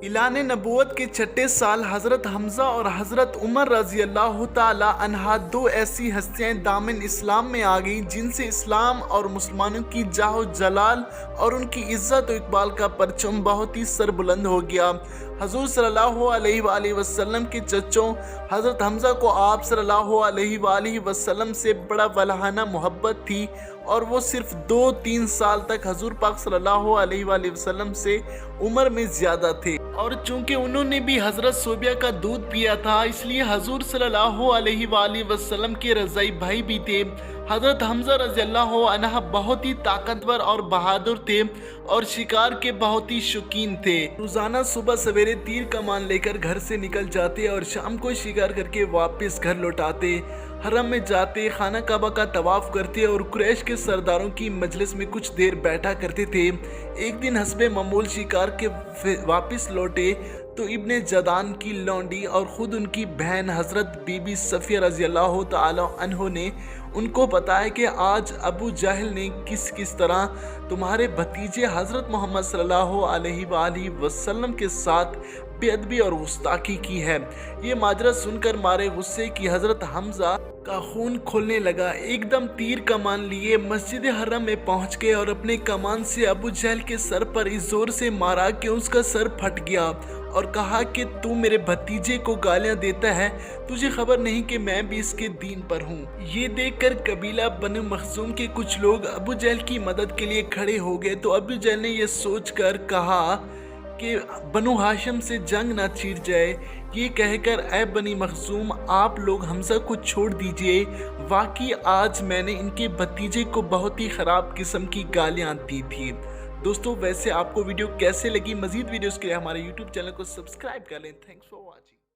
اعلان نبوت کے چھٹے سال حضرت حمزہ اور حضرت عمر رضی اللہ تعالی عنہ دو ایسی ہستیاں دامن اسلام میں آ گئیں جن سے اسلام اور مسلمانوں کی جاہ و جلال اور ان کی عزت و اقبال کا پرچم بہت ہی سر بلند ہو گیا۔ حضور صلی اللہ علیہ وآلہ وسلم کے چچوں حضرت حمزہ کو آپ صلی اللہ علیہ وآلہ وسلم سے بڑا ولہانہ محبت تھی، اور وہ صرف 2-3 سال تک حضور پاک صلی اللہ علیہ وآلہ وسلم سے عمر میں زیادہ تھے، اور چونکہ انہوں نے بھی حضرت صوبیہ کا دودھ پیا تھا اس لیے حضور صلی اللہ علیہ وآلہ وسلم کے رضائی بھائی بھی تھے۔ حضرت حمزہ رضی اللہ عنہ بہت ہی طاقتور اور بہادر تھے اور شکار کے بہت ہی شوقین تھے۔ روزانہ صبح سویرے تیر کمان لے کر گھر سے نکل جاتے اور شام کو شکار کر کے واپس گھر لوٹاتے، حرم میں جاتے، خانہ کعبہ کا طواف کرتے اور قریش کے سرداروں کی مجلس میں کچھ دیر بیٹھا کرتے تھے۔ ایک دن حسب معمول شکار کے واپس لوٹے تو ابن جدعان کی لونڈی اور خود ان کی بہن حضرت بی بی صفیہ رضی اللہ تعالی عنہ نے ان کو بتایا کہ آج ابو جہل نے کس طرح تمہارے بھتیجے حضرت محمد صلی اللہ علیہ وآلہ وسلم کے ساتھ بے ادبی اور گستاخی کی ہے۔ یہ ماجرا سن کر مارے غصے کی حضرت حمزہ کا خون کھولنے لگا، ایک دم تیر کمان لیے مسجد حرم میں پہنچ گئے اور اپنے کمان سے ابو جہل کے سر پر اس زور سے مارا کہ اس کا سر پھٹ گیا، اور کہا کہ تو میرے بھتیجے کو گالیاں دیتا ہے، تجھے خبر نہیں کہ میں بھی اس کے دین پر ہوں۔ یہ دیکھ کر قبیلہ بنو مخزوم کے کچھ لوگ ابو جہل کی مدد کے لیے کھڑے ہو گئے، تو ابو جہل نے یہ سوچ کر کہا کہ بنو ہاشم سے جنگ نہ چھڑ جائے، یہ کہہ کر اے بنی مخزوم آپ لوگ حمزہ کو چھوڑ دیجئے، واقعی آج میں نے ان کے بھتیجے کو بہت ہی خراب قسم کی گالیاں دی تھی۔ دوستو ویسے آپ کو ویڈیو کیسے لگی؟ مزید ویڈیوز کے لیے ہمارے یوٹیوب چینل کو سبسکرائب کر لیں۔ Thanks for watching.